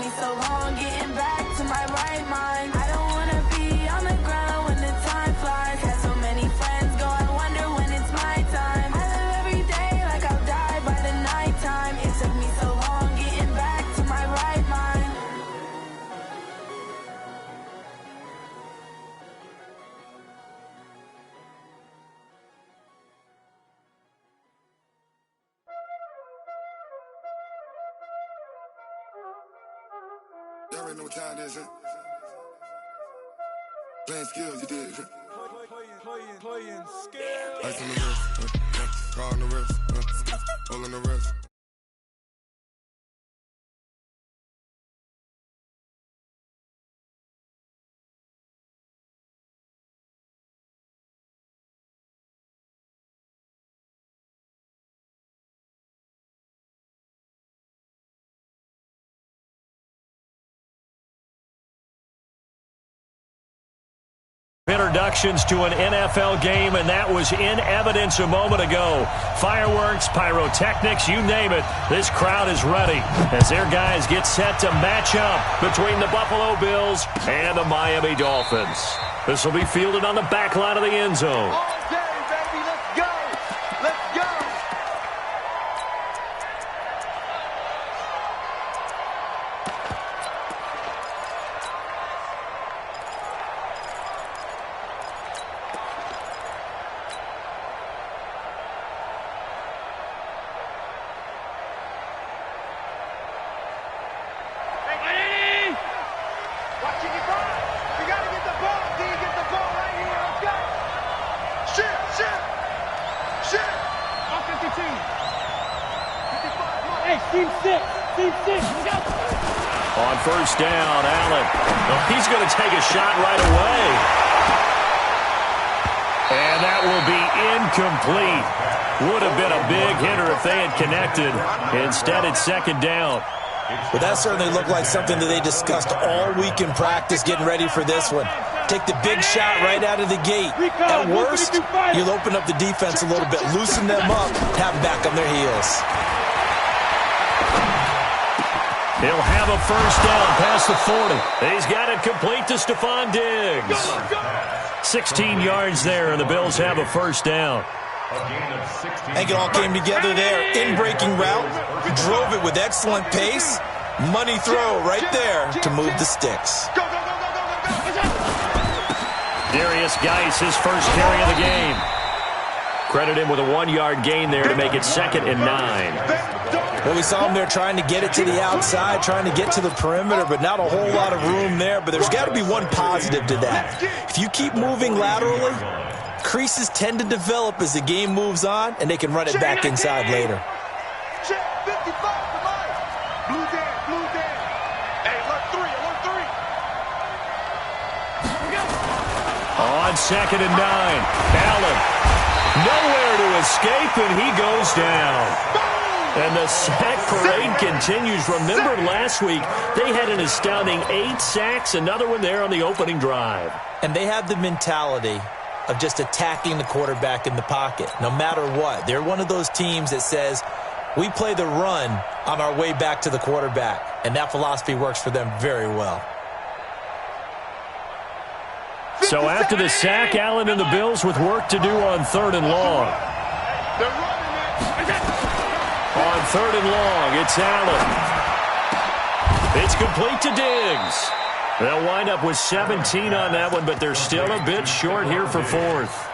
me so long getting back to my right mind. I don't wanna be on the ground when the time flies. Had so many friends go, I wonder when it's my time. I live every day like I'll die by the nighttime. It took me so long getting back to my right mind. Y'all already know what time it is, huh? Playing skills, you did. Playing skills. Ice on the wrist, car on the wrist, all on the wrist. Introductions to an NFL game, and that was in evidence a moment ago. Fireworks, pyrotechnics, you name it. This crowd is ready as their guys get set to match up between the Buffalo Bills and the Miami Dolphins. This will be fielded on the back line of the end zone. All day, baby. Let's go. Let's go. On first down, Allen. Well, he's going to take a shot right away. And that will be incomplete. Would have been a big hitter if they had connected. Instead, it's second down. Well, that certainly looked like something that they discussed all week in practice getting ready for this one. Take the big shot right out of the gate. At worst, you'll open up the defense a little bit, loosen them up, have them back on their heels. He'll have a first down past the 40. He's got it complete to Stephon Diggs. 16 yards there, and the Bills have a first down. I think it all came together there. In-breaking route, drove it with excellent pace. Money throw right there to move the sticks. Darius Geis, his first carry of the game. Credit him with a 1-yard gain there to make it 2nd and 9. Well, we saw him there trying to get it to the outside, trying to get to the perimeter, but not a whole lot of room there. But there's got to be one positive to that. If you keep moving laterally, creases tend to develop as the game moves on, and they can run it back inside later. On 2nd and 9, Allen nowhere to escape, and he goes down. And the sack parade continues. Remember last week, they had an astounding 8 sacks, another one there on the opening drive. And they have the mentality of just attacking the quarterback in the pocket, no matter what. They're one of those teams that says, we play the run on our way back to the quarterback. And that philosophy works for them very well. So after the sack, Allen and the Bills with work to do on 3rd and long. On 3rd and long, it's Allen. It's complete to Diggs. They'll wind up with 17 on that one, but they're still a bit short here for 4th.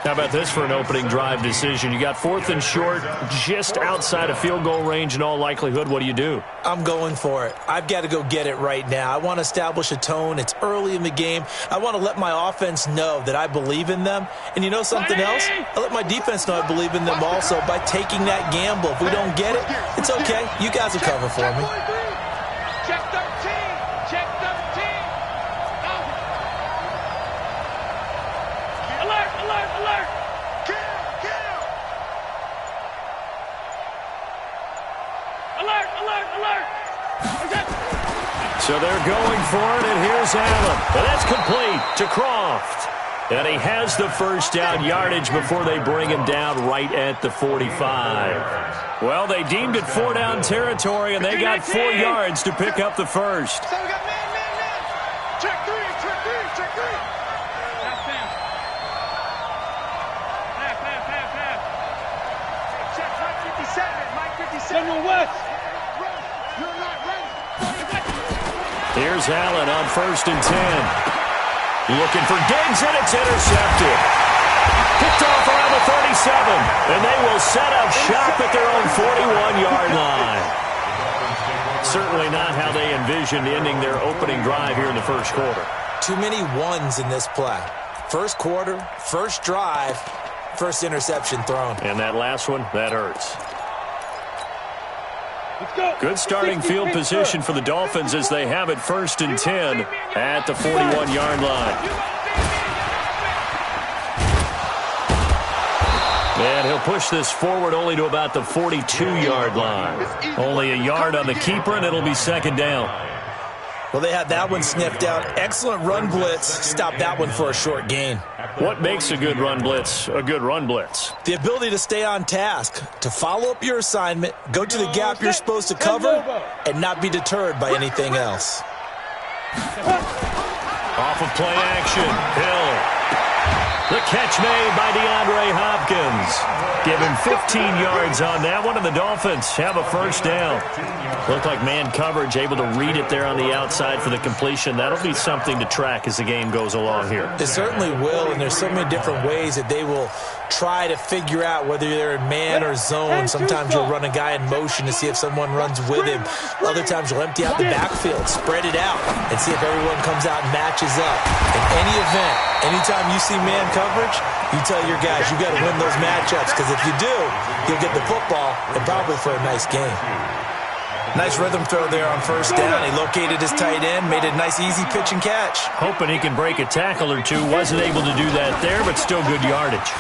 How about this for an opening drive decision? You got 4th and short, just outside of field goal range in all likelihood. What do you do? I'm going for it. I've got to go get it right now. I want to establish a tone. It's early in the game. I want to let my offense know that I believe in them. And you know something else? I let my defense know I believe in them also by taking that gamble. If we don't get it, it's okay. You guys will cover for me. Check 13. Check 13. Alert, alert, alert. Kill, kill. Alert, alert, alert. So they're going for it, and here's Allen. But that's complete to Croft. And he has the first down yardage before they bring him down right at the 45. Well, they deemed it 4-down territory, and they got 4 yards to pick up the first. So we got man. Check three. Pass. Check Mike 57. General West. You're not ready. Here's Allen on 1st and 10. Looking for Diggs, and it's intercepted. Picked off around the 37, and they will set up shop at their own 41-yard line. Certainly not how they envisioned ending their opening drive here in the first quarter. Too many ones in this play. First quarter, first drive, first interception thrown. And that last one, that hurts. Good starting field position for the Dolphins as they have it 1st and 10 at the 41-yard line. And he'll push this forward only to about the 42-yard line. Only a yard on the keeper, and it'll be 2nd down. Well, they had that one sniffed out. Excellent run blitz. Stop that one for a short gain. What makes a good run blitz a good run blitz? The ability to stay on task, to follow up your assignment, go to the gap you're supposed to cover, and not be deterred by anything else. Off of play action, Hill. The catch made by DeAndre Hopkins. Give him 15 yards on that one, and the Dolphins have a first down. Looked like man coverage, able to read it there on the outside for the completion. That'll be something to track as the game goes along here. It certainly will, and there's so many different ways that they will try to figure out whether they're in man or zone. Sometimes you'll run a guy in motion to see if someone runs with him. Other times you'll empty out the backfield, spread it out, and see if everyone comes out and matches up. In any event, anytime you see man coverage, you tell your guys you got to win those matchups, because if you do, you'll get the football and probably for a nice game. Nice rhythm throw there on 1st down. He located his tight end, made a nice easy pitch and catch. Hoping he can break a tackle or two. Wasn't able to do that there, but still good yardage.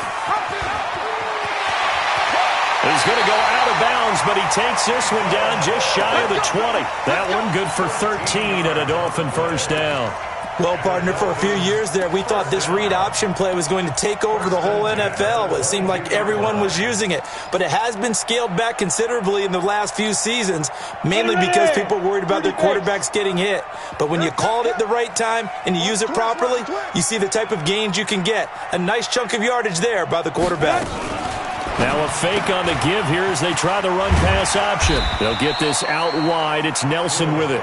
He's going to go out of bounds, but he takes this one down just shy of the 20. That one good for 13 at a Dolphin first down. Well, partner, for a few years there, we thought this read option play was going to take over the whole NFL. It seemed like everyone was using it, but it has been scaled back considerably in the last few seasons, mainly because people are worried about their quarterbacks getting hit. But when you call it at the right time and you use it properly, you see the type of gains you can get. A nice chunk of yardage there by the quarterback. Now a fake on the give here as they try the run-pass option. They'll get this out wide. It's Nelson with it.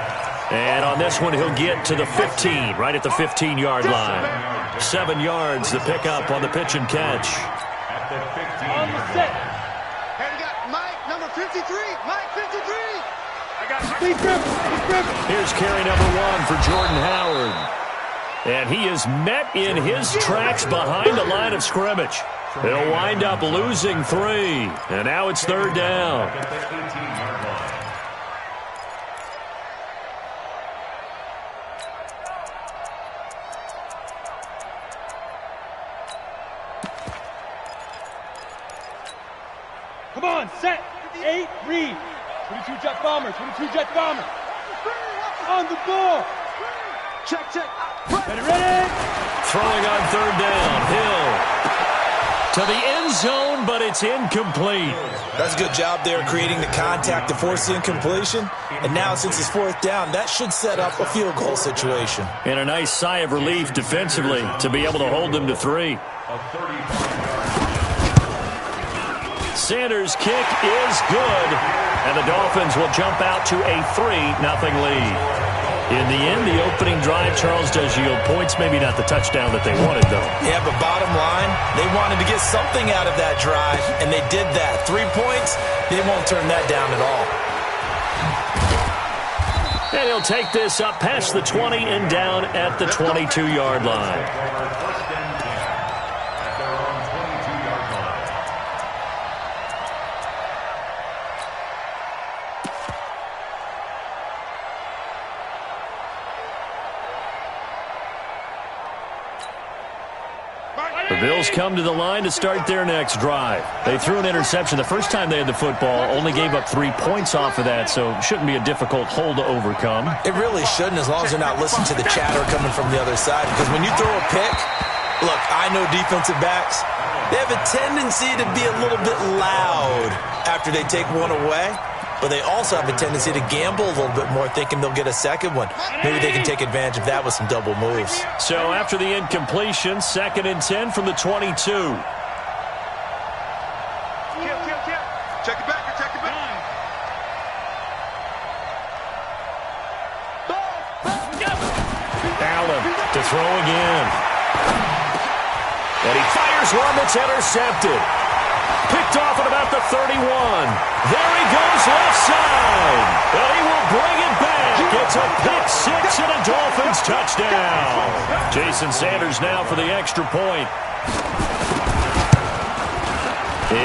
And on this one, he'll get to the 15, right at the 15-yard line. 7 yards, the pickup on the pitch and catch. On the set. Hey, we got Mike, number 53. Mike, 53. I got Steve Griffin. Here's carry number 1 for Jordan Howard. And he is met in his tracks behind the line of scrimmage. He'll wind up losing 3. And now it's 3rd down. Come on, set. 8, read. 22 jet bomber, 22 jet bomber. On the ball. Check. Ready. Throwing on 3rd down, Hill. To the end zone, but it's incomplete. That's a good job there creating the contact to force the incompletion. And now, since it's 4th down, that should set up a field goal situation. And a nice sigh of relief defensively to be able to hold them to 3. Sanders' kick is good, and the Dolphins will jump out to a 3-0 lead. In the end, the opening drive, Charles, does yield points. Maybe not the touchdown that they wanted, though. Yeah, but bottom line, they wanted to get something out of that drive, and they did that. 3 points, they won't turn that down at all. And he'll take this up past the 20 and down at the 22-yard line. The Bills come to the line to start their next drive. They threw an interception the first time they had the football, only gave up 3 points off of that, so shouldn't be a difficult hole to overcome. It really shouldn't, as long as they're not listening to the chatter coming from the other side, because when you throw a pick, Look, I know defensive backs. They have a tendency to be a little bit loud after they take one away, but they also have a tendency to gamble a little bit more, thinking they'll get a second one. Maybe they can take advantage of that with some double moves. So after the incompletion, 2nd and 10 from the 22. Check it back, check it back. Allen to throw again. And he fires one that's intercepted. Picked off at about the 31. There he goes left side. And he will bring it back. It's a pick six and a Dolphins touchdown. Jason Sanders now for the extra point.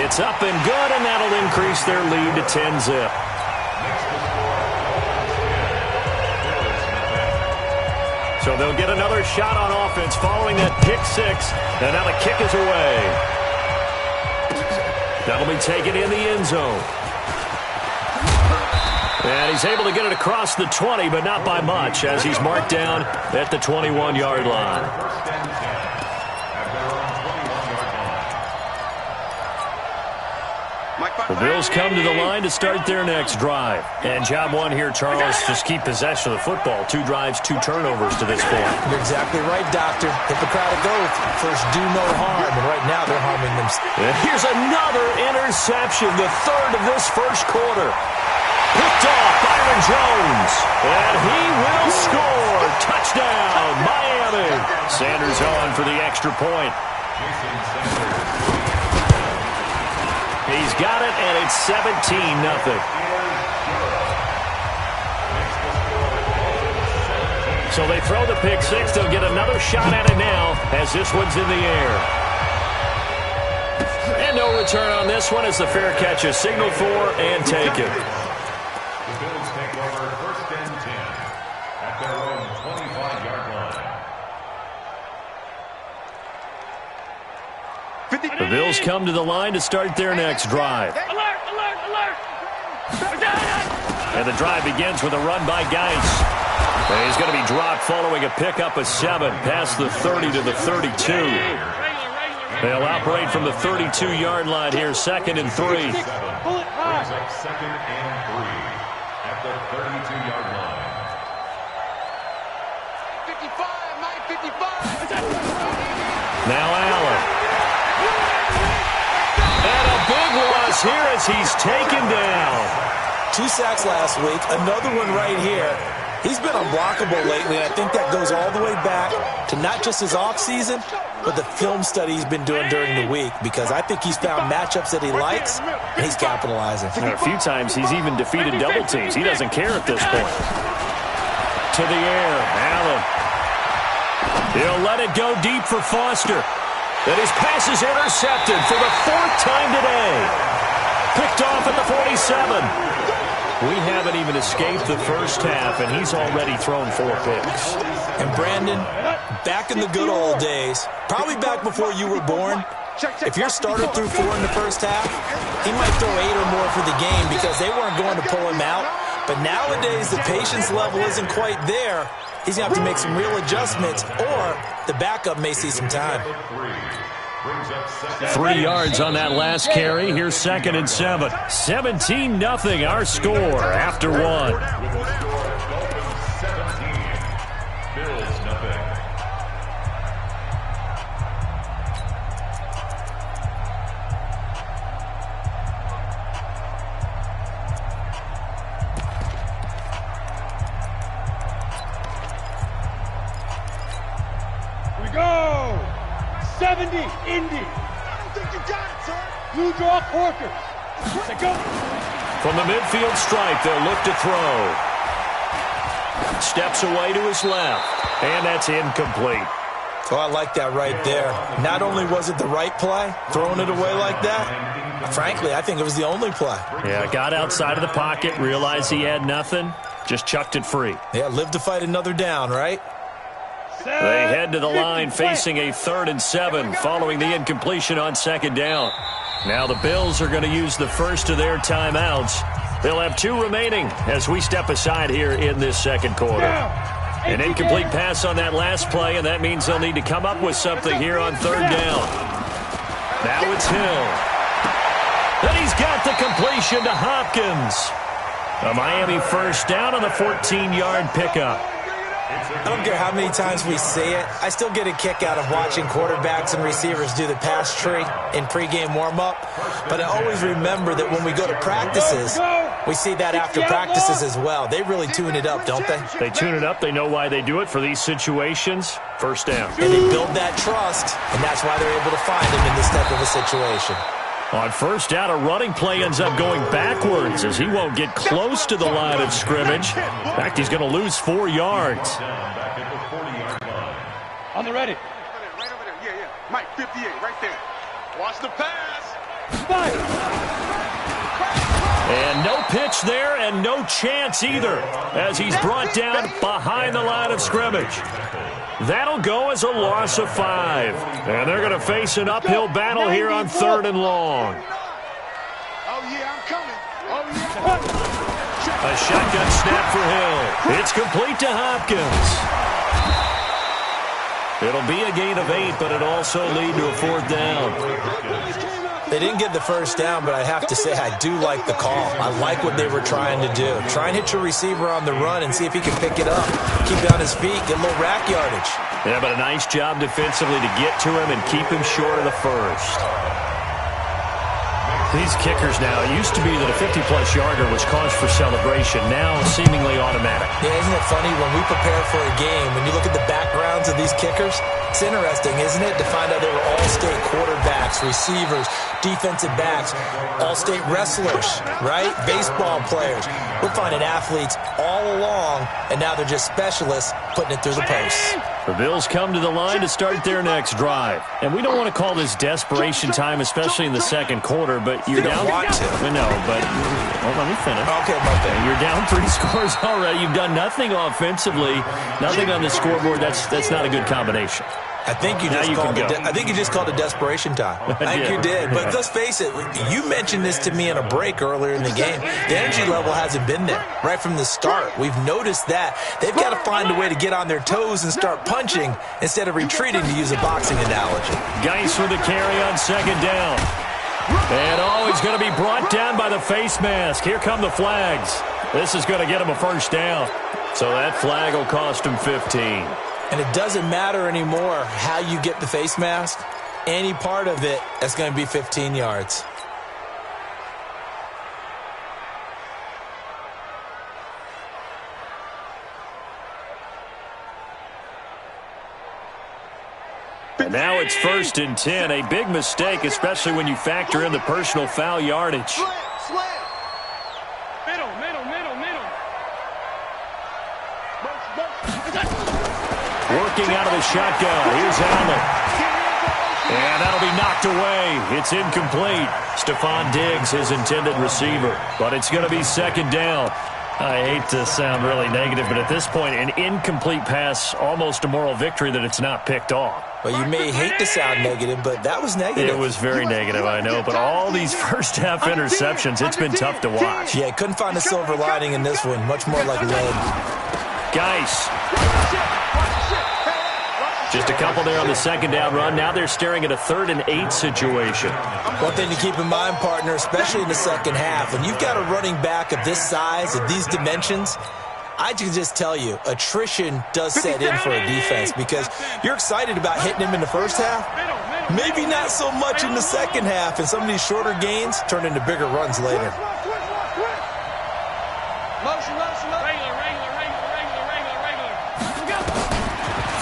It's up and good, and that'll increase their lead to 10-zip. So they'll get another shot on offense following that pick six. And now the kick is away. That'll be taken in the end zone. And he's able to get it across the 20, but not by much, as he's marked down at the 21-yard line. The Bills come to the line to start their next drive. And job one here, Charles, just keep possession of the football. 2 drives, 2 turnovers to this point. You're exactly right, Doctor. Hippocratic oath. First, do no harm. And right now, they're harming themselves. And here's another interception, the 3rd of this first quarter. Picked off Byron Jones. And he will score. Touchdown, Miami. Sanders on for the extra point. He's got it, and it's 17-0. So they throw the pick six. They'll get another shot at it now as this one's in the air. And no return on this one as the fair catch is signaled for and taken. The Bills take over 1st and 10 at their own 25-yard line. The Bills come to the line to start their next drive. Alert, alert, alert! And the drive begins with a run by Geis. And he's going to be dropped following a pickup of 7 past the 30 to the 32. They'll operate from the 32-yard line here, 2nd and 3. Brings up 2nd and 3 at the 32-yard line. 55. Now Allen. And a big loss here as he's taken down. 2 sacks last week, another one right here. He's been unblockable lately, and I think that goes all the way back to not just his offseason, but the film study he's been doing during the week, because I think he's found matchups that he likes, and he's capitalizing. And a few times he's even defeated double teams. He doesn't care at this point. To the air, Allen. He'll let it go deep for Foster. And his pass is intercepted for the 4th time today. Picked off at the 47. We haven't even escaped the first half, and he's already thrown 4 picks. And Brandon, back in the good old days, probably back before you were born, if your starter threw 4 in the first half, he might throw 8 or more for the game because they weren't going to pull him out. But nowadays, the patience level isn't quite there. He's going to have to make some real adjustments, or the backup may see some time. 3 yards on that last carry. Here's 2nd and 7. 17-0 our score after 1. Bills nothing. We go! 70, Indy. I don't think you got it, sir. Blue draw Corker. Let's go. From the midfield stripe, they'll look to throw. Steps away to his left, and that's incomplete. Oh, I like that right there. Not only was it the right play, throwing it away like that, frankly, I think it was the only play. Yeah, got outside of the pocket, realized he had nothing, just chucked it free. Yeah, live to fight another down, right? They head to the line facing a 3rd and 7 following the incompletion on 2nd down. Now the Bills are going to use the first of their timeouts. They'll have 2 remaining as we step aside here in this 2nd quarter. An incomplete pass on that last play, and that means they'll need to come up with something here on third down. Now it's Hill. And he's got the completion to Hopkins. A Miami first down on the 14-yard pickup. I don't care how many times we say it, I still get a kick out of watching quarterbacks and receivers do the pass tree in pregame warm-up. But I always remember that when we go to practices, we see that after practices as well. They really tune it up, don't they? They tune it up. They know why they do it for these situations. First down. And they build that trust, and that's why they're able to find him in this type of a situation. On first down, a running play ends up going backwards as he won't get close to the line of scrimmage. In fact, he's going to lose 4 yards. On the ready. Right over there. Yeah. Mike, 58, right there. Watch the pass. And no pitch there and no chance either as he's brought down behind the line of scrimmage. That'll go as a loss of 5. And they're going to face an uphill battle here on third and long. Oh, yeah, I'm coming. Oh, yeah. A shotgun snap for Hill. It's complete to Hopkins. It'll be a gain of 8, but it'll also lead to a 4th down. They didn't get the first down, but I have to say I do like the call. I like what they were trying to do. Try and hit your receiver on the run and see if he can pick it up. Keep it on his feet, get a little rack yardage. Yeah, but a nice job defensively to get to him and keep him short of the first. These kickers now, it used to be that a 50-plus yarder was cause for celebration. Now seemingly automatic. Yeah, isn't it funny when we prepare for a game, when you look at the backgrounds of these kickers, it's interesting, isn't it, to find out they were all-state quarterbacks, receivers, defensive backs, all-state wrestlers, right? Baseball players. We're finding athletes all along, and now they're just specialists putting it through the posts. The Bills come to the line to start their next drive. And we don't want to call this desperation time, especially in the second quarter, but you're down. Want to. No, but let me finish. Okay, my thing. You're down 3 scores already. You've done nothing offensively, nothing on the scoreboard. That's not a good combination. I think you just called it desperation time. I think you did. But let's face it, you mentioned this to me in a break earlier in the game. The energy level hasn't been there right from the start. We've noticed that. They've got to find a way to get on their toes and start punching instead of retreating, to use a boxing analogy. Geis with the carry on second down. And he's going to be brought down by the face mask. Here come the flags. This is going to get him a first down. So that flag will cost him 15. And it doesn't matter anymore how you get the face mask. Any part of it, that's going to be 15 yards. And now it's 1st and 10. A big mistake, especially when you factor in the personal foul yardage. Working out of the shotgun. Here's Allen. And that'll be knocked away. It's incomplete. Stephon Diggs, his intended receiver. But it's going to be second down. I hate to sound really negative, but at this point, an incomplete pass, almost a moral victory that it's not picked off. Well, you may hate to sound negative, but that was negative. It was very negative, I know. But all these first-half interceptions, it's been tough to watch. Yeah, couldn't find a silver lining in this one. Much more like lead. Geis. Just a couple there on the second down run. Now they're staring at a 3rd and 8 situation. One thing to keep in mind, partner, especially in the second half, when you've got a running back of this size, of these dimensions, I can just tell you, attrition does set in for a defense because you're excited about hitting him in the first half. Maybe not so much in the second half, and some of these shorter gains turn into bigger runs later.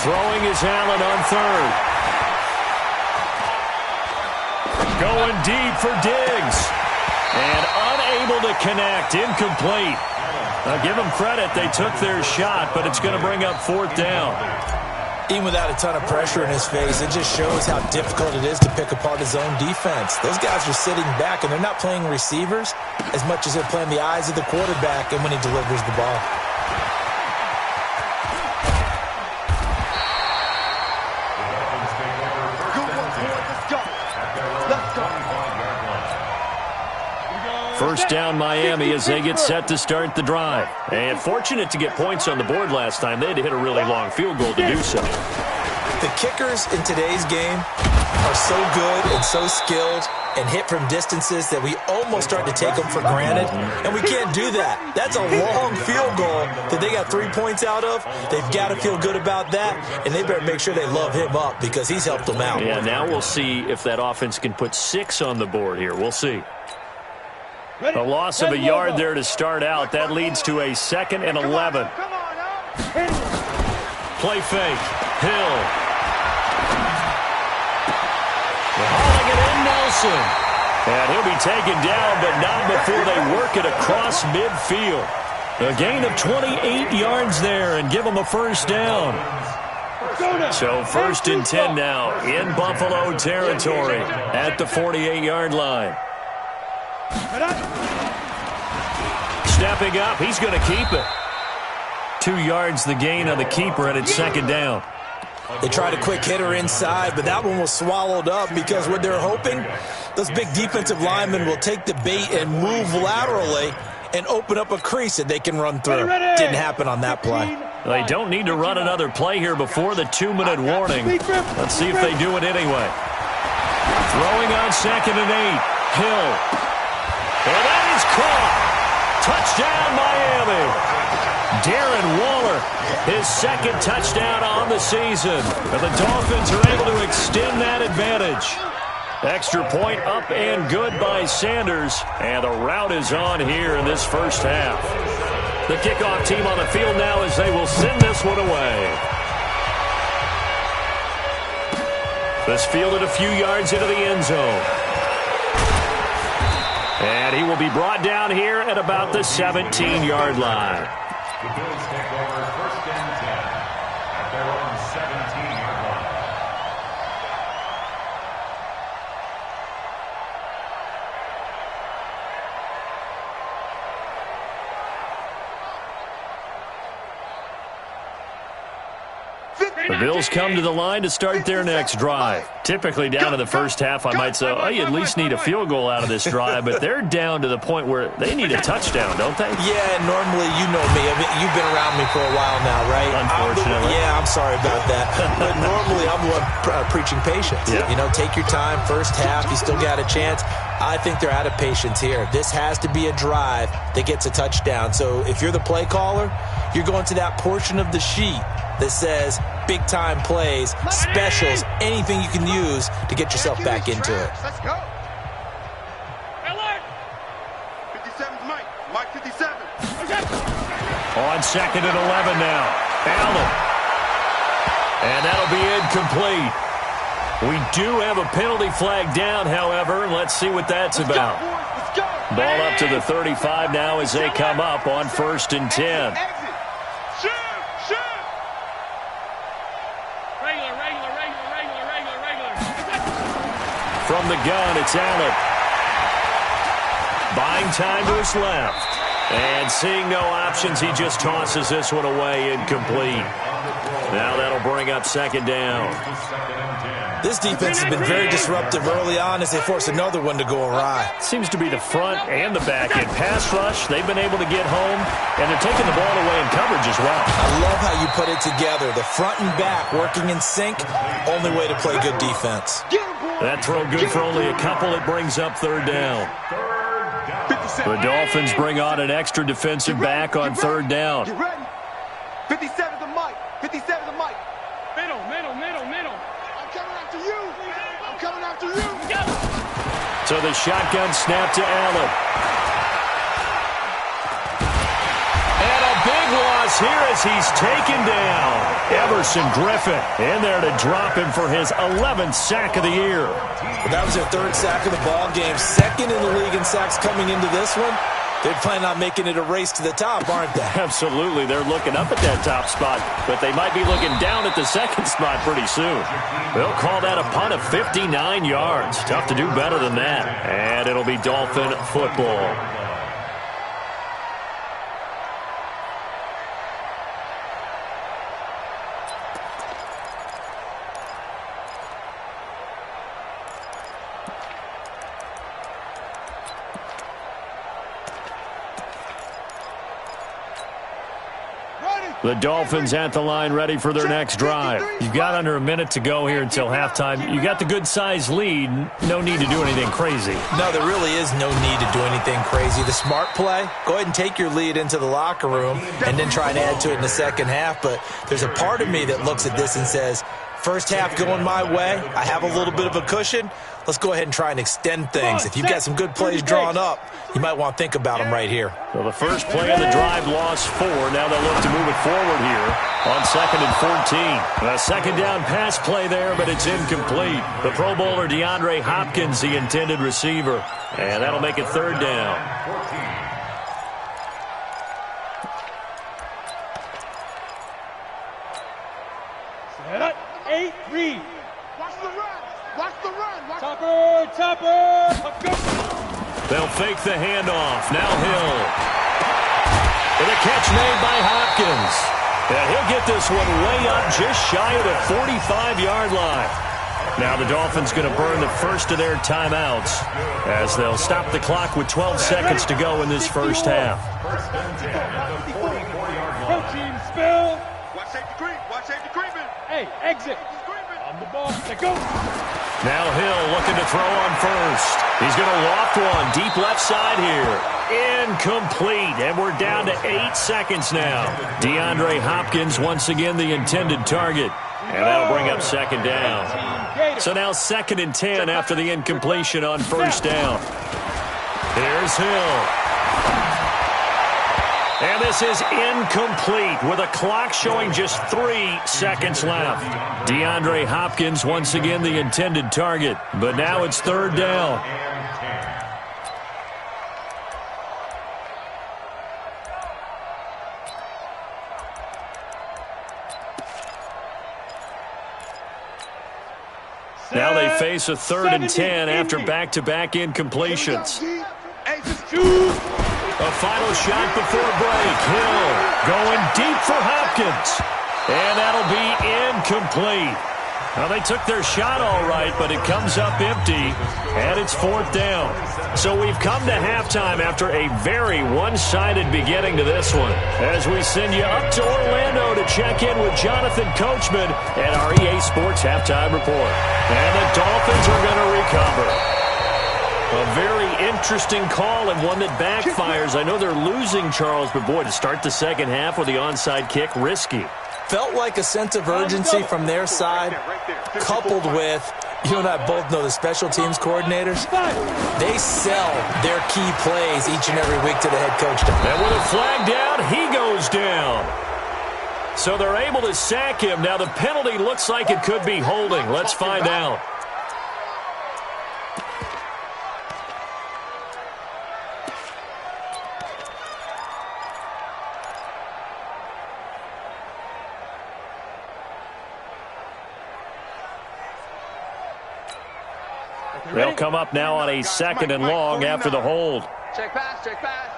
Throwing is Allen on 3rd. Going deep for Diggs. And unable to connect. Incomplete. Now give them credit. They took their shot, but it's going to bring up 4th down. Even without a ton of pressure in his face, it just shows how difficult it is to pick apart his own defense. Those guys are sitting back, and they're not playing receivers as much as they're playing the eyes of the quarterback and when he delivers the ball. First down Miami as they get set to start the drive. And fortunate to get points on the board last time. They had to hit a really long field goal to do so. The kickers in today's game are so good and so skilled and hit from distances that we almost start to take them for granted, and we can't do that. That's a long field goal that they got 3 points out of. They've got to feel good about that, and they better make sure they love him up because he's helped them out. Yeah, now we'll see if that offense can put 6 on the board here. We'll see. A loss of a yard there to start out. That leads to a 2nd and 11. Play fake. Hill. They're hauling it in, Nelson. And he'll be taken down, but not before they work it across midfield. A gain of 28 yards there and give them a first down. So 1st and 10 now in Buffalo territory at the 48-yard line. Stepping up, he's going to keep it. 2 yards the gain on the keeper, and it's 2nd down. They tried a quick hitter inside, but that one was swallowed up because what they're hoping, those big defensive linemen will take the bait and move laterally and open up a crease that they can run through. Didn't happen on that play. They don't need to run another play here before the 2-minute warning. Let's see if they do it anyway. Throwing on 2nd and 8. Hill. And that is caught. Touchdown, Miami. Darren Waller, his 2nd touchdown on the season. And the Dolphins are able to extend that advantage. Extra point up and good by Sanders. And the rout is on here in this first half. The kickoff team on the field now as they will send this one away. This fielded a few yards into the end zone. And he will be brought down here at about the 17-yard line. The Bills take over 1st and 10 at their own 17-yard line. The Bills come to the line to start their next drive. Typically down in the first half, I might say, oh, you at least need a field goal out of this drive, but they're down to the point where they need a touchdown, don't they? Yeah, normally, you know me. I mean, you've been around me for a while now, right? Unfortunately. I'm sorry about that. But normally, I'm the one preaching patience. Yeah. You know, take your time. First half, you still got a chance. I think they're out of patience here. This has to be a drive that gets a touchdown. So if you're the play caller, you're going to that portion of the sheet that says big-time plays, specials, anything you can use to get yourself back into it. Let's go. 57's Mike. Mike 57. On 2nd and 11 now. Allen. And that'll be incomplete. We do have a penalty flag down, however. Let's see what that's about. Ball up to the 35 now as they come up on 1st and 10. From the gun, it's Allen. Buying time to his left. And seeing no options, he just tosses this one away incomplete. Now that'll bring up 2nd down. This defense has been very disruptive early on as they force another one to go awry. Seems to be the front and the back end. Pass rush, they've been able to get home, and they're taking the ball away in coverage as well. I love how you put it together. The front and back working in sync, only way to play good defense. That throw good for only a couple. It brings up 3rd down. The Dolphins bring on an extra defensive back on 3rd down. 57 to Mike. 57 to Mike. Middle. I'm coming after you. I'm coming after you. So the shotgun snap to Allen. And a big loss here as he's taken down. Everson Griffin in there to drop him for his 11th sack of the year. Well, that was their 3rd sack of the ball game. 2nd in the league in sacks coming into this one. They're planning on making it a race to the top, aren't they? Absolutely. They're looking up at that top spot, but they might be looking down at the 2nd spot pretty soon. They'll call that a punt of 59 yards. Tough to do better than that. And it'll be Dolphin football. The Dolphins at the line ready for their next drive. You've got under a minute to go here until halftime. You got the good-sized lead. No need to do anything crazy. No, there really is no need to do anything crazy. The smart play, go ahead and take your lead into the locker room and then try and add to it in the second half. But there's a part of me that looks at this and says, first half going my way, I have a little bit of a cushion. Let's go ahead and try and extend things. If you've got some good plays drawn up, you might want to think about them right here. So the first play of the drive lost 4. Now they'll look to move it forward here on 2nd and 14. A second down pass play there, but it's incomplete. The Pro Bowler DeAndre Hopkins, the intended receiver. And that'll make it 3rd down. 8, read. Watch the run. Watch the run. Topper. Go. They'll fake the handoff. Now Hill. With a catch made by Hopkins. And he'll get this one way up just shy of the 45-yard line. Now the Dolphins going to burn the first of their timeouts as they'll stop the clock with 12 seconds to go in this first half. Protein spill. Watch safety creep. Watch safety creeping. Hey, exit. On the ball. Let go. Now Hill looking to throw on first. He's going to loft one deep left side here. Incomplete. And we're down to 8 seconds now. DeAndre Hopkins once again the intended target. And that'll bring up 2nd down. So now 2nd and 10 after the incompletion on first down. Here's Hill. And this is incomplete with a clock showing just 3 seconds left. DeAndre Hopkins once again the intended target. But now it's 3rd down. Now they face a 3rd and 10 after back-to-back incompletions. A final shot before break. Hill going deep for Hopkins. And that'll be incomplete. Well, they took their shot all right, but it comes up empty, and it's 4th down. So we've come to halftime after a very one-sided beginning to this one, as we send you up to Orlando to check in with Jonathan Coachman at our EA Sports Halftime Report. And the Dolphins are going to recover. A very interesting call and one that backfires. I know they're losing, Charles, but boy, to start the second half with the onside kick, risky. Felt like a sense of urgency from their side, coupled with, you and I both know the special teams coordinators, they sell their key plays each and every week to the head coach. And with a flag down, he goes down. So they're able to sack him. Now the penalty looks like it could be holding. Let's find out. They'll come up now on a 2nd and long after the hold. Check pass, check pass.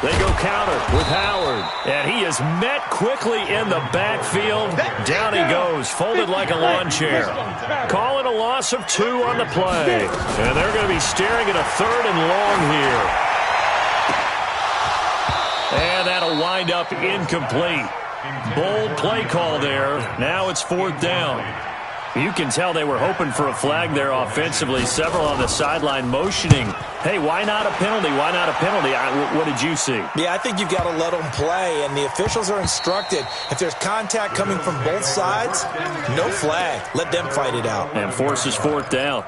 They go counter with Howard. And he is met quickly in the backfield. Down he goes, folded like a lawn chair. Call it a loss of 2 on the play. And they're going to be staring at a 3rd and long here. And that'll wind up incomplete. Bold play call there. Now it's 4th down. You can tell they were hoping for a flag there offensively. Several on the sideline motioning, hey, why not a penalty? Why not a penalty? What did you see? Yeah, I think you've got to let them play, and the officials are instructed. If there's contact coming from both sides, no flag. Let them fight it out. And forces 4th down.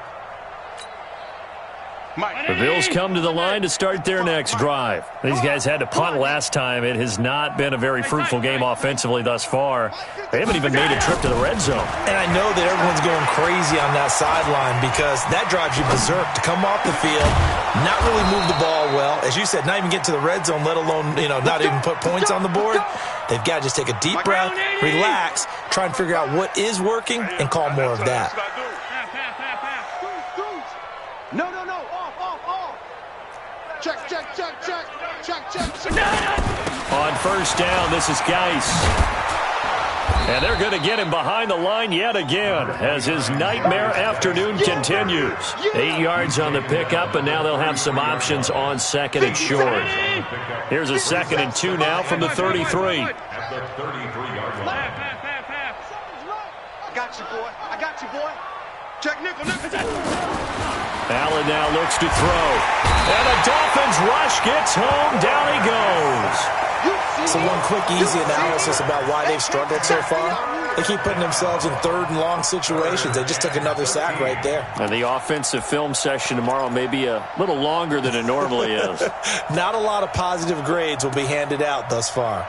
The Bills come to the line to start their next drive. These guys had to punt last time. It has not been a very fruitful game offensively thus far. They haven't even made a trip to the red zone. And I know that everyone's going crazy on that sideline because that drives you berserk to come off the field, not really move the ball well. As you said, not even get to the red zone, let alone, not even put points on the board. They've got to just take a deep breath, relax, try and figure out what is working, and call more of that. No. Off. Check. On first down, this is Geis. And they're going to get him behind the line yet again as his nightmare afternoon continues. 8 yards on the pickup, and now they'll have some options on 2nd and short. Here's a 2nd and 2 now from the 33. At the 33-yard line. I got you, boy. I got you, boy. Check nickel. Allen now looks to throw. And the Dolphins rush gets home. Down he goes. So one quick, easy analysis about why they've struggled so far. They keep putting themselves in 3rd and long situations. They just took another sack right there. And the offensive film session tomorrow may be a little longer than it normally is. Not a lot of positive grades will be handed out thus far.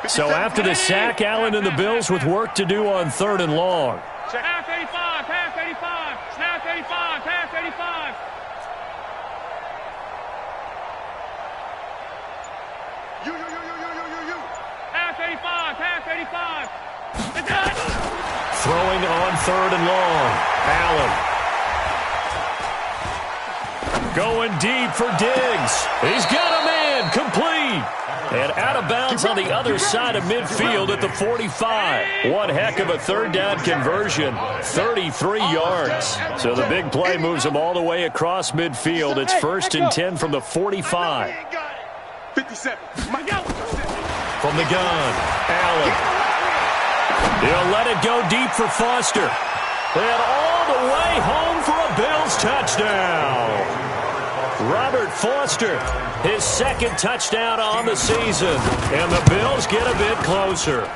So after the sack, Allen and the Bills with work to do on 3rd and long. Pass 85, pass 85, snap 85, pass 85. You. Pass 85, pass 85. It's done. Throwing on 3rd and long. Allen. Going deep for Diggs. He's got a man. Complete. And out of bounds on the other side of midfield at the 45. One heck of a 3rd down conversion. 33 yards. So the big play moves them all the way across midfield. It's 1st and 10 from the 45. 57. From the gun, Allen. He'll let it go deep for Foster. And all the way home for a Bills touchdown. Robert Foster, his 2nd touchdown on the season. And the Bills get a bit closer.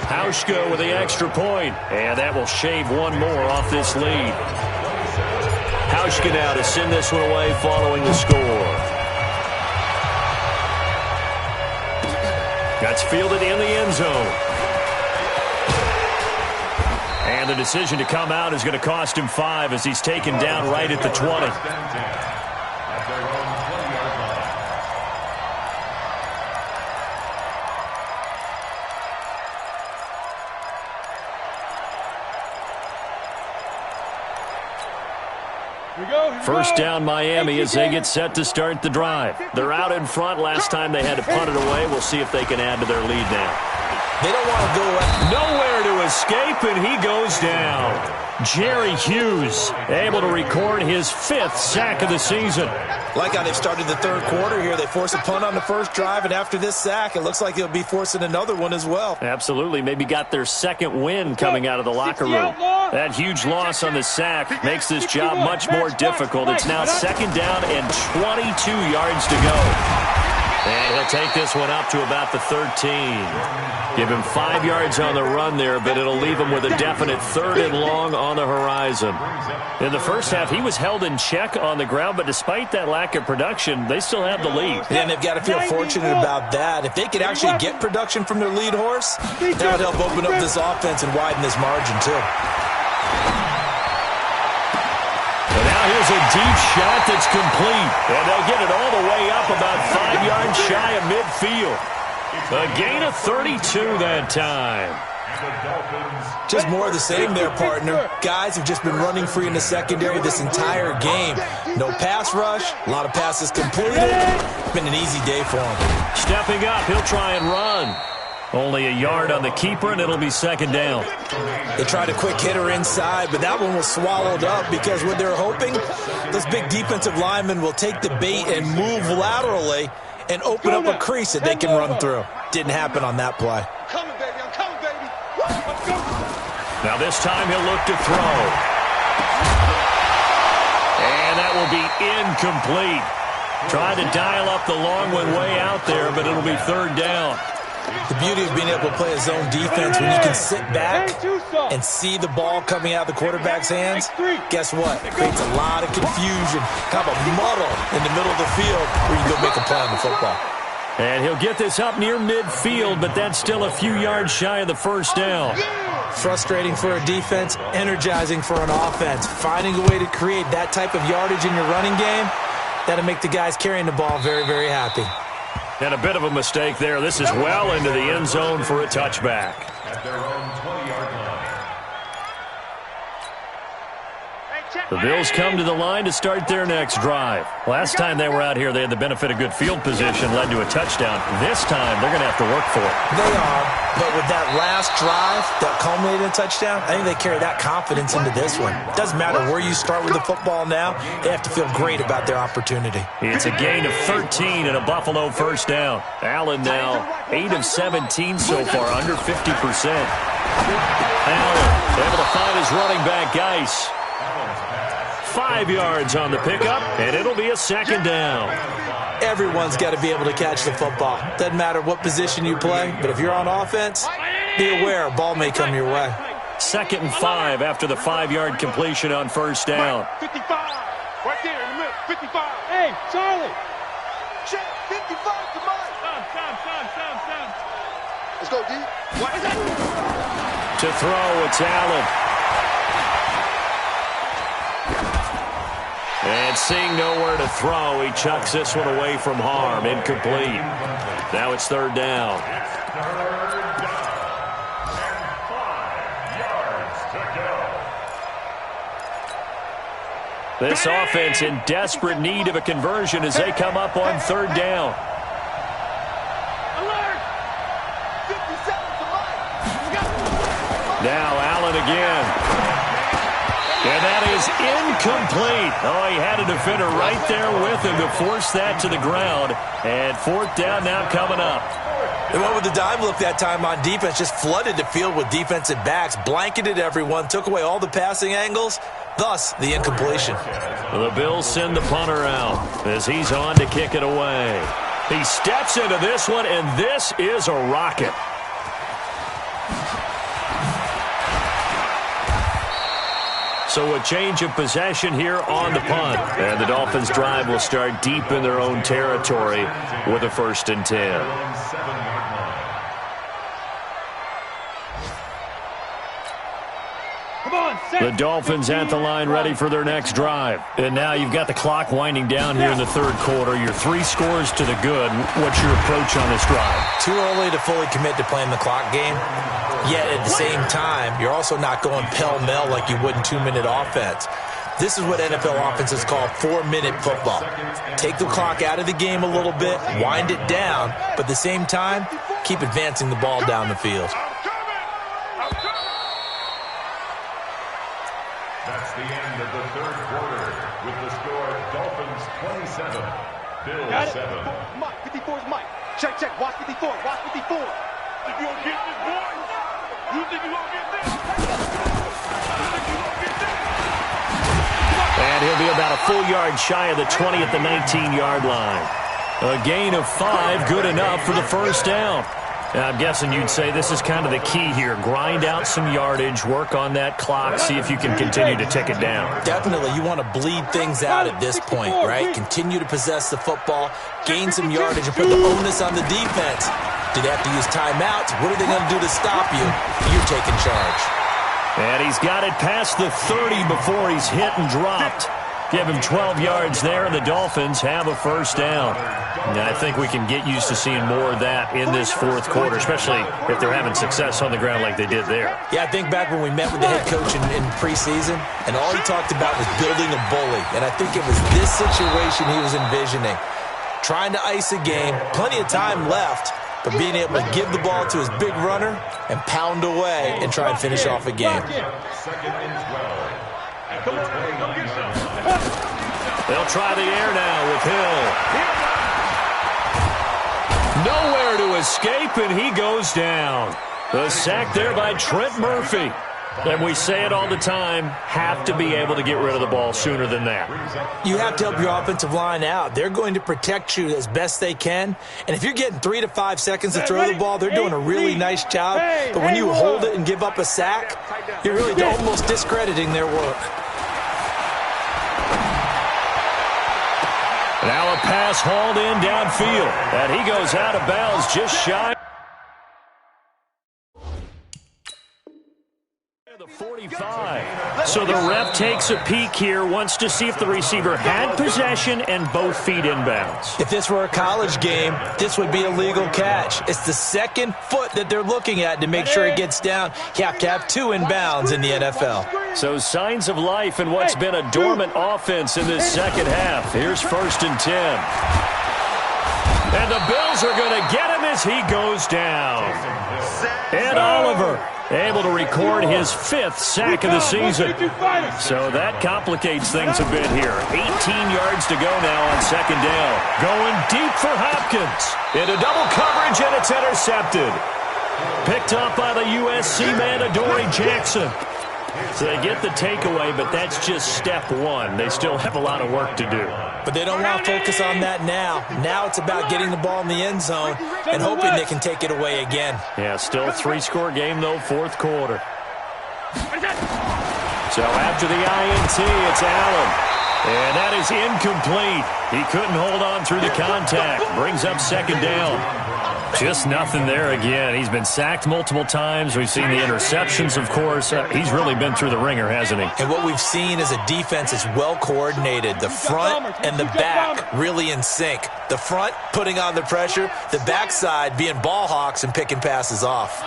Hauschka with the extra point. And that will shave one more off this lead. Hauschka now to send this one away following the score. That's fielded in the end zone. And the decision to come out is going to cost him 5 as he's taken down right at the 20. At their own 20-yard line. First down Miami as they get set to start the drive. They're out in front. Last time they had to punt it away. We'll see if they can add to their lead now. They don't want to go nowhere to escape, and he goes down. Jerry Hughes able to record his 5th sack of the season. Like how they've started the 3rd quarter here. They force a punt on the first drive, and after this sack, it looks like they'll be forcing another one as well. Absolutely. Maybe got their 2nd win coming out of the locker room. That huge loss on the sack makes this job much more difficult. It's now 2nd down and 22 yards to go. And he'll take this one up to about the 13. Give him 5 yards on the run there, but it'll leave him with a definite 3rd and long on the horizon. In the first half, he was held in check on the ground, but despite that lack of production, they still have the lead. And they've got to feel fortunate about that. If they could actually get production from their lead horse, that would help open up this offense and widen this margin, too. And now here's a deep shot that's complete. And they'll get it all the way up about 5 yards shy of midfield. A gain of 32 that time. Just more of the same there, partner. Guys have just been running free in the secondary this entire game. No pass rush, a lot of passes completed. It's been an easy day for him. Stepping up, he'll try and run. Only a yard on the keeper, and it'll be 2nd down. They tried a quick hitter inside, but that one was swallowed up because what they're hoping, those big defensive linemen will take the bait and move laterally and open up a crease that they can run through. Didn't happen on that play. I'm coming, baby. Let's go. Now this time he'll look to throw. And that will be incomplete. Tried to dial up the long one way out there, but it'll be 3rd down. The beauty of being able to play a zone defense when you can sit back and see the ball coming out of the quarterback's hands, guess what? It creates a lot of confusion, kind of a muddle in the middle of the field where you go make a play on the football. And he'll get this up near midfield, but that's still a few yards shy of the 1st down. Frustrating for a defense, energizing for an offense. Finding a way to create that type of yardage in your running game, that'll make the guys carrying the ball very, very happy. And a bit of a mistake there. This is well into the end zone for a touchback. At their own 20-yard line. Hey, check The Bills come to the line to start their next drive. Last time they were out here, they had the benefit of good field position, led to a touchdown. This time, they're going to have to work for it. They are, but with that last drive that culminated in a touchdown, I think they carry that confidence into this one. It doesn't matter where you start with the football now. They have to feel great about their opportunity. It's a gain of 13 and a Buffalo first down. Allen now 8 of 17 so far, under 50%. Allen able to find his running back, Geis. 5 yards on the pickup, and it'll be a second down. Everyone's got to be able to catch the football. Doesn't matter what position you play, but if you're on offense, be aware a ball may come your way. 2nd and 5 after the 5-yard completion on first down. 55, right there in the middle, 55. Hey, Charlie. Check, 55 to Mike. Sound. Let's go, D. To throw, it's Allen. And seeing nowhere to throw, he chucks this one away from harm. Incomplete. Now it's 3rd down. This offense in desperate need of a conversion as they come up on 3rd down. Now Allen again. And that is incomplete. Oh, he had a defender right there with him to force that to the ground. And 4th down now coming up. They went with the dime look that time on defense, just flooded the field with defensive backs, blanketed everyone, took away all the passing angles, thus the incompletion. The Bills send the punter out as he's on to kick it away. He steps into this one, and this is a rocket. So a change of possession here on the punt. And the Dolphins' drive will start deep in their own territory with a 1st and 10. The Dolphins at the line ready for their next drive. And now you've got the clock winding down here in the 3rd quarter. You're 3 scores to the good. What's your approach on this drive? Too early to fully commit to playing the clock game. Yet at the same time, you're also not going pell-mell like you would in 2-minute offense. This is what NFL offenses call 4-minute football. Take the clock out of the game a little bit, wind it down, but at the same time, keep advancing the ball down the field. That's the end of the 3rd quarter with the score Dolphins 27, Bills 7. Mike, 54 is Mike. Check, watch 54, watch 54. If you don't get this, boy, you think you won't get this? And he'll be about a full yard shy of the 20 at the 19-yard line. A gain of 5, good enough for the 1st down. Now, I'm guessing you'd say this is kind of the key here. Grind out some yardage, work on that clock, see if you can continue to tick it down. Definitely, you want to bleed things out at this point, right? Continue to possess the football, gain some yardage, and put the onus on the defense. Do they have to use timeouts? What are they going to do to stop you? You're taking charge. And he's got it past the 30 before he's hit and dropped. Give him 12 yards there, and the Dolphins have a 1st down. And I think we can get used to seeing more of that in this 4th quarter, especially if they're having success on the ground like they did there. Yeah, I think back when we met with the head coach in preseason, and all he talked about was building a bully. And I think it was this situation he was envisioning. Trying to ice a game, plenty of time left, but being able to give the ball to his big runner and pound away and try and finish off a game. 2nd and 12. At the 29-yard line. They'll try the air now with Hill. Nowhere to escape, and he goes down. The sack there by Trent Murphy. And we say it all the time, have to be able to get rid of the ball sooner than that. You have to help your offensive line out. They're going to protect you as best they can. And if you're getting 3 to 5 seconds to throw the ball, they're doing a really nice job. But when you hold it and give up a sack, you're really almost discrediting their work. Now a pass hauled in downfield. And he goes out of bounds just shy. The 45. So the ref takes a peek here, wants to see if the receiver had possession and both feet inbounds. If this were a college game, this would be a legal catch. It's the second foot that they're looking at to make sure it gets down. You have to have 2 inbounds in the NFL. So signs of life in what's been a dormant offense in this second half. Here's 1st and 10. And the Bills are going to get him as he goes down. Ed Oliver able to record his 5th sack of the season. So that complicates things a bit here. 18 yards to go now on 2nd down. Going deep for Hopkins. Into double coverage, and it's intercepted. Picked up by the USC man, Adoree Jackson. So they get the takeaway, but that's just step 1. They still have a lot of work to do. But they don't want to focus on that now. Now it's about getting the ball in the end zone and hoping they can take it away again. Yeah, still a 3-score game, though, 4th quarter. So after the INT, it's Allen. And that is incomplete. He couldn't hold on through the contact. Brings up 2nd down. Just nothing there again. He's been sacked multiple times. We've seen the interceptions, of course. He's really been through the ringer, hasn't he? And what we've seen is a defense that's well coordinated. The front and the back really in sync. The front putting on the pressure. The backside being ball hawks and picking passes off.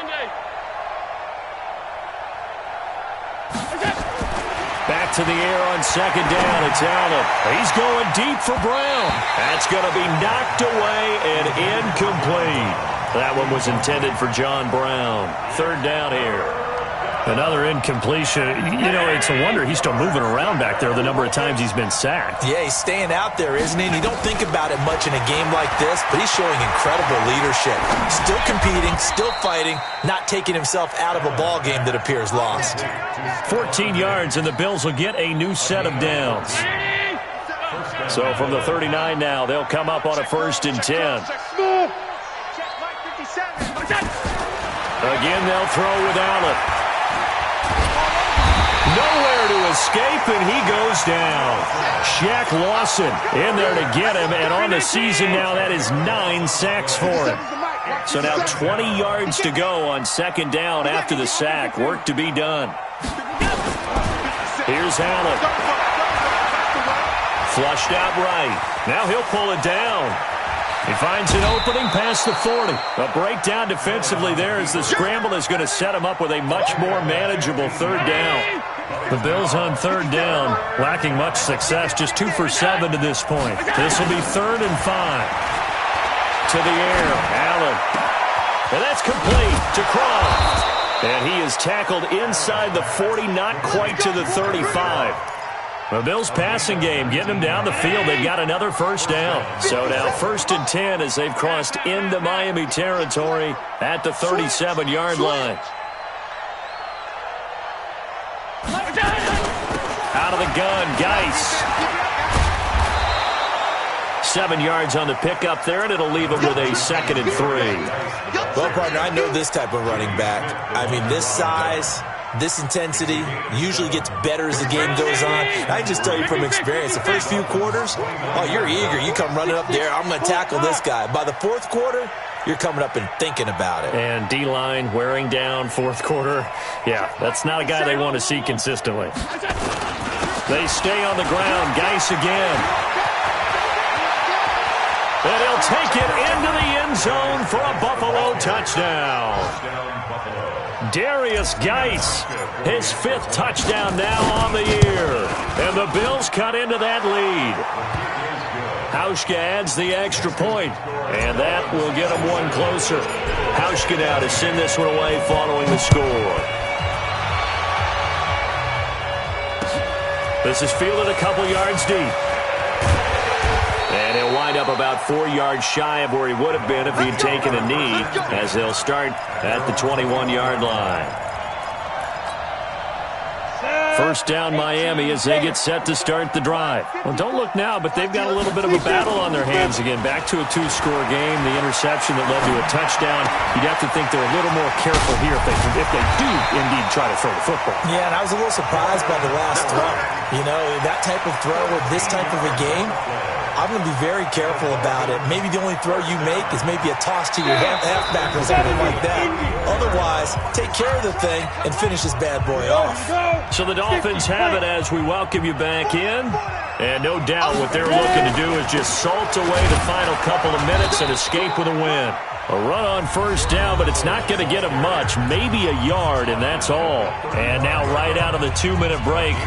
Back to the air on 2nd down. It's Allen. He's going deep for Brown. That's going to be knocked away and incomplete. That one was intended for John Brown. 3rd down here. Another incompletion. You know, it's a wonder he's still moving around back there the number of times he's been sacked. Yeah, he's staying out there, isn't he? And you don't think about it much in a game like this, but he's showing incredible leadership. Still competing, still fighting, not taking himself out of a ball game that appears lost. 14 yards, and the Bills will get a new set of downs. So from the 39 now, they'll come up on a 1st and 10. Again, they'll throw with Allen. Nowhere to escape, and he goes down. Shaq Lawson in there to get him, and on the season now, that is 9 sacks for him. So now 20 yards to go on 2nd down after the sack. Work to be done. Here's Allen. Flushed out right. Now he'll pull it down. He finds an opening past the 40. A breakdown defensively there as the scramble is going to set him up with a much more manageable 3rd down. The Bills on 3rd down, lacking much success, just 2 for 7 to this point. This will be 3rd and 5. To the air, Allen. And that's complete to Croft. And he is tackled inside the 40, not quite to the 35. The Bills passing game, getting them down the field. They've got another 1st down. So now 1st and 10 as they've crossed into Miami territory at the 37-yard line. Out of the gun, Geis. 7 yards on the pickup there, and it'll leave him with a 2nd and 3. Well, partner, I know this type of running back. I mean, this size, this intensity usually gets better as the game goes on. I can just tell you from experience, the first few quarters, oh, you're eager. You come running up there, I'm going to tackle this guy. By the 4th quarter, you're coming up and thinking about it. And D-line wearing down 4th quarter. Yeah, that's not a guy they want to see consistently. They stay on the ground. Geis again. And he'll take it into the end zone for a Buffalo touchdown. Darius Geis, his 5th touchdown now on the year. And the Bills cut into that lead. Hauschka adds the extra point, and that will get them one closer. Hauschka now to send this one away following the score. This is fielded a couple yards deep. And he'll wind up about 4 yards shy of where he would have been if he'd taken a knee, as they'll start at the 21-yard line. 1st down Miami as they get set to start the drive. Well, don't look now, but they've got a little bit of a battle on their hands again. Back to a 2-score game, the interception that led to a touchdown. You'd have to think they're a little more careful here if they do indeed try to throw the football. Yeah, and I was a little surprised by the last throw. You know, that type of throw with this type of a game, I'm going to be very careful about it. Maybe the only throw you make is maybe a toss to your halfback or something like that. Otherwise, take care of the thing and finish this bad boy off. So the Dolphins have it as we welcome you back in. And no doubt what they're looking to do is just salt away the final couple of minutes and escape with a win. A run on first down, but it's not going to get them much. Maybe a yard, and that's all. And now right out of the 2-minute break,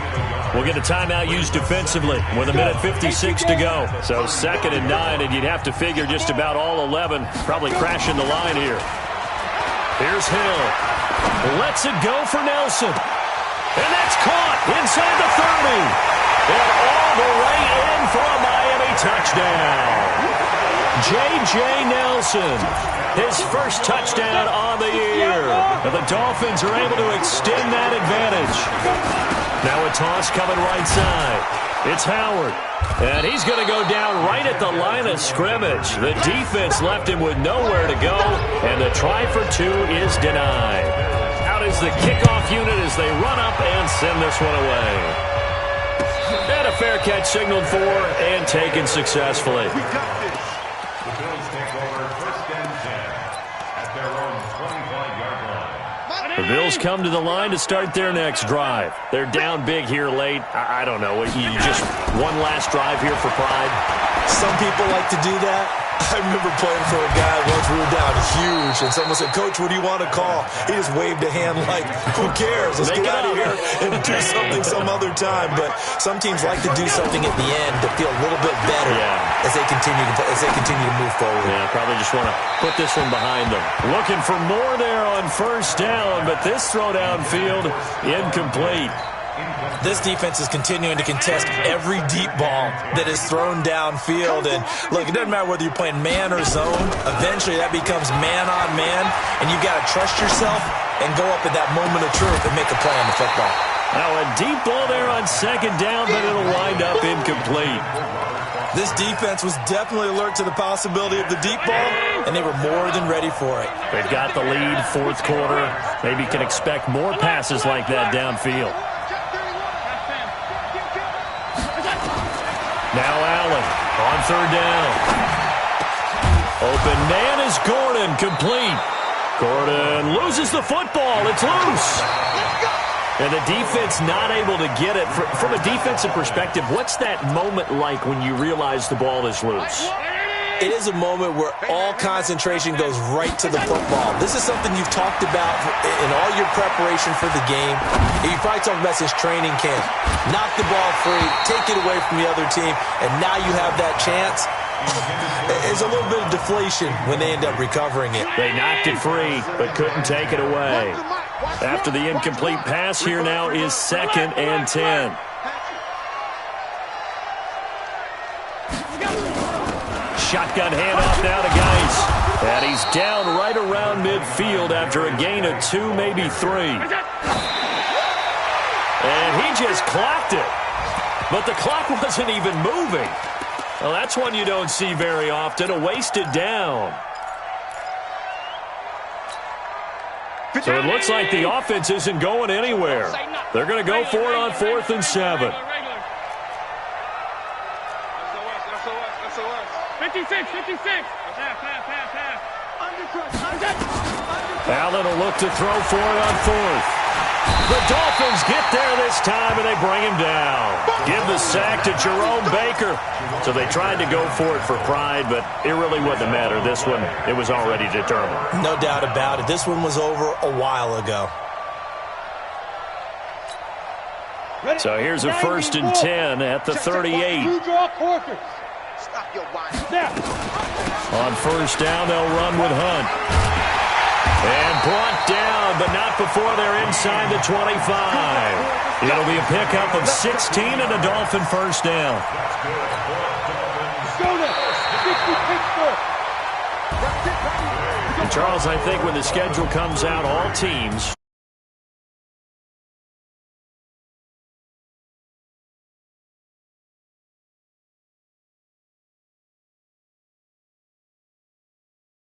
we'll get a timeout used defensively with 1:56 to go. So 2nd and 9, and you'd have to figure just about all 11 probably crashing the line here. Here's Hill. Lets it go for Nelson. And that's caught inside the 30. And all the way in for a Miami touchdown. J.J. Nelson, his first touchdown on the year. And the Dolphins are able to extend that advantage. Now a toss coming right side. It's Howard. And he's going to go down right at the line of scrimmage. The defense left him with nowhere to go. And the try for 2 is denied. Out is the kickoff unit as they run up and send this one away. And a fair catch signaled for and taken successfully. The Bills take over 1st and 10 at their own 25-yard line. The Bills come to the line to start their next drive. They're down big here late. I don't know. You just one last drive here for pride. Some people like to do that. I remember playing for a guy once we were down huge, and someone said, "Coach, what do you want to call?" He just waved a hand like, "Who cares? Let's get out of here and do something some other time." But some teams like to do something at the end to feel a little bit better as they continue to move forward. Yeah, probably just want to put this one behind them. Looking for more there on first down, but this throw downfield incomplete. This defense is continuing to contest every deep ball that is thrown downfield. And, look, it doesn't matter whether you're playing man or zone. Eventually that becomes man-on-man, and you've got to trust yourself and go up at that moment of truth and make a play on the football. Now a deep ball there on 2nd down, but it'll wind up incomplete. This defense was definitely alert to the possibility of the deep ball, and they were more than ready for it. They've got the lead, 4th quarter. Maybe can expect more passes like that downfield. Now Allen on 3rd down. Open man is Gordon, complete. Gordon loses the football. It's loose. And the defense not able to get it. From a defensive perspective, what's that moment like when you realize the ball is loose? It is a moment where all concentration goes right to the football. This is something you've talked about in all your preparation for the game. You probably talked about since training camp. Knock the ball free, take it away from the other team, and now you have that chance. There's a little bit of deflation when they end up recovering it. They knocked it free, but couldn't take it away. After the incomplete pass, here now is 2nd and 10. Shotgun handoff now to Geis. And he's down right around midfield after a gain of 2, maybe 3. And he just clocked it. But the clock wasn't even moving. Well, that's one you don't see very often, a wasted down. So it looks like the offense isn't going anywhere. They're going to go for it on 4th and 7. 56. Allen will look to throw for it on 4th. The Dolphins get there this time, and they bring him down. Give the sack to Jerome Baker. So they tried to go for it for pride, but it really wouldn't matter. This one, it was already determined. No doubt about it. This one was over a while ago. So here's a 1st and 10 at the 38. On 1st down, they'll run with Hunt. And brought down, but not before they're inside the 25. It'll be a pickup of 16 and a Dolphin 1st down. And Charles, I think when the schedule comes out, all teams